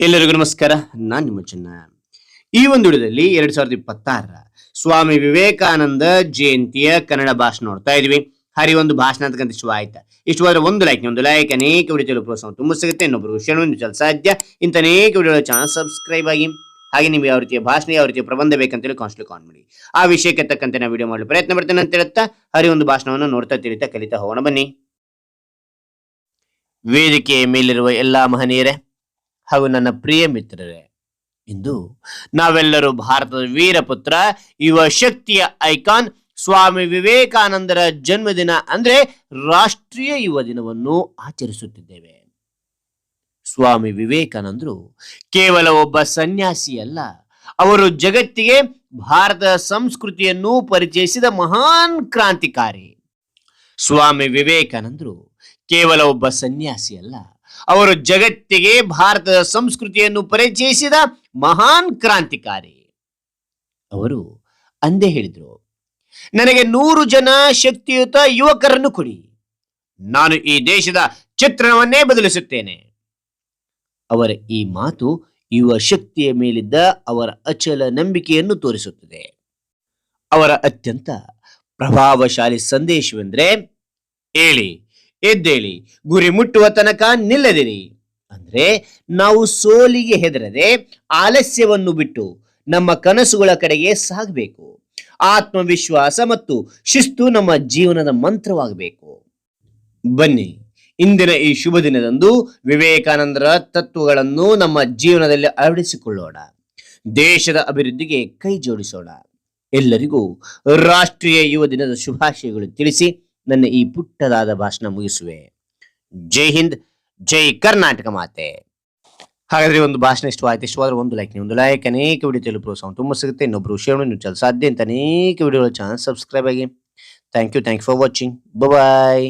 ಎಲ್ಲರಿಗೂ ನಮಸ್ಕಾರ. ನಾನು ನಿಮ್ಮ ಚೆನ್ನ. ಈ ಒಂದು ವಿಡಿಯೋದಲ್ಲಿ 2026ರ ಸ್ವಾಮಿ ವಿವೇಕಾನಂದ ಜಯಂತಿಯ ಕನ್ನಡ ಭಾಷಣ ನೋಡ್ತಾ ಇದೀವಿ. ಹರಿ ಒಂದು ಭಾಷಣ ಅಂತಕ್ಕಂಥ ಇಷ್ಟವಾಯ್ತಾ? ಇಷ್ಟವಾದ್ರೆ ಒಂದು ಲೈಕ್ ಅನೇಕ ವಿಡಿಯೋ ಪ್ರೋತ್ಸಾಹ ತುಂಬ ಸಿಗುತ್ತೆ. ಇನ್ನೊಬ್ಬರು ಶೇರ್ ಸಾಧ್ಯ. ಇಂಥ ಅನೇಕ ವಿಡಿಯೋ ಚಾನಲ್ ಸಬ್ಸ್ಕ್ರೈಬ್ ಆಗಿ. ಹಾಗೆ ನೀವು ಯಾವ ರೀತಿಯ ಭಾಷಣ ಯಾವ ರೀತಿಯ ಪ್ರಬಂಧ ಬೇಕಂತೇಳಿ ಕಾನ್ಸ್ಟ್ಲಿ ಕಾನ್ ಮಾಡಿ ಆ ವಿಷಯಕ್ಕೆ ತಕ್ಕಂತೆ ನಾವು ವಿಡಿಯೋ ಮಾಡಲು ಪ್ರಯತ್ನ ಪಡ್ತೇನೆ ಅಂತ ಹೇಳುತ್ತಾ ಹರಿ ಒಂದು ಭಾಷಣವನ್ನು ನೋಡ್ತಾ ತಿಳಿತಾ ಕಲಿತಾ ಹೋಗೋಣ ಬನ್ನಿ. ವೇದಿಕೆಯ ಮೇಲಿರುವ ಎಲ್ಲಾ ಮಹನೀಯರೇ ಹಾಗೂ ನನ್ನ ಪ್ರಿಯ ಮಿತ್ರರೇ, ಇಂದು ನಾವೆಲ್ಲರೂ ಭಾರತದ ವೀರಪುತ್ರ ಯುವ ಶಕ್ತಿಯ ಐಕಾನ್ ಸ್ವಾಮಿ ವಿವೇಕಾನಂದರ ಜನ್ಮದಿನ ಅಂದ್ರೆ ರಾಷ್ಟ್ರೀಯ ಯುವ ದಿನವನ್ನು ಆಚರಿಸುತ್ತಿದ್ದೇವೆ. ಸ್ವಾಮಿ ವಿವೇಕಾನಂದರು ಕೇವಲ ಒಬ್ಬ ಸನ್ಯಾಸಿ ಅಲ್ಲ, ಅವರು ಜಗತ್ತಿಗೆ ಭಾರತದ ಸಂಸ್ಕೃತಿಯನ್ನು ಪರಿಚಯಿಸಿದ ಮಹಾನ್ ಕ್ರಾಂತಿಕಾರಿ. ಸ್ವಾಮಿ ವಿವೇಕಾನಂದರು ಕೇವಲ ಒಬ್ಬ ಸನ್ಯಾಸಿ ಅಲ್ಲ, ಅವರು ಜಗತ್ತಿಗೆ ಭಾರತದ ಸಂಸ್ಕೃತಿಯನ್ನು ಪರಿಚಯಿಸಿದ ಮಹಾನ್ ಕ್ರಾಂತಿಕಾರಿ. ಅವರು ಅಂದೇ ಹೇಳಿದ್ರು, ನನಗೆ 100 ಜನ ಶಕ್ತಿಯುತ ಯುವಕರನ್ನು ಕೊಡಿ, ನಾನು ಈ ದೇಶದ ಚಿತ್ರಣವನ್ನೇ ಬದಲಿಸುತ್ತೇನೆ. ಅವರ ಈ ಮಾತು ಯುವ ಶಕ್ತಿಯ ಮೇಲಿದ್ದ ಅವರ ಅಚಲ ನಂಬಿಕೆಯನ್ನು ತೋರಿಸುತ್ತದೆ. ಅವರ ಅತ್ಯಂತ ಪ್ರಭಾವಶಾಲಿ ಸಂದೇಶವೆಂದರೆ, ಹೇಳಿ, ಎದ್ದೇಳಿ, ಗುರಿ ಮುಟ್ಟುವ ತನಕ ನಿಲ್ಲದಿರಿ. ಅಂದ್ರೆ ನಾವು ಸೋಲಿಗೆ ಹೆದರದೆ ಆಲಸ್ಯವನ್ನು ಬಿಟ್ಟು ನಮ್ಮ ಕನಸುಗಳ ಕಡೆಗೆ ಸಾಗಬೇಕು. ಆತ್ಮವಿಶ್ವಾಸ ಮತ್ತು ಶಿಸ್ತು ನಮ್ಮ ಜೀವನದ ಮಂತ್ರವಾಗಬೇಕು. ಬನ್ನಿ, ಇಂದಿನ ಈ ಶುಭ ದಿನದಂದು ವಿವೇಕಾನಂದರ ತತ್ವಗಳನ್ನು ನಮ್ಮ ಜೀವನದಲ್ಲಿ ಅಳವಡಿಸಿಕೊಳ್ಳೋಣ. ದೇಶದ ಅಭಿವೃದ್ಧಿಗೆ ಕೈ ಜೋಡಿಸೋಣ. ಎಲ್ಲರಿಗೂ ರಾಷ್ಟ್ರೀಯ ಯುವ ದಿನದ ಶುಭಾಶಯಗಳು ತಿಳಿಸಿ ನನ್ನ ಈ ಪುಟ್ಟದಾದ ಭಾಷಣ ಮುಗಿಸುವೆ. ಜೈ ಹಿಂದ್, ಜೈ ಕರ್ನಾಟಕ ಮಾತೆ. ಹಾಗಾದ್ರೆ ಒಂದು ಭಾಷಣ ಇಷ್ಟವಾದ್ರೆ ಒಂದು ಲೈಕ್ ಅನೇಕ ವಿಡಿಯೋ ಪ್ರೋತ್ಸಾಹ ತುಂಬ ಸಿಗುತ್ತೆ. ಇನ್ನೊಬ್ರು ಶೇರ್ ಸಾಧ್ಯ ಅಂತ ಅನೇಕ ವಿಡಿಯೋಗಳ ಚಾನಲ್ ಸಬ್ಸ್ಕ್ರೈಬ್ ಆಗಿ. Thank you for watching. Bye.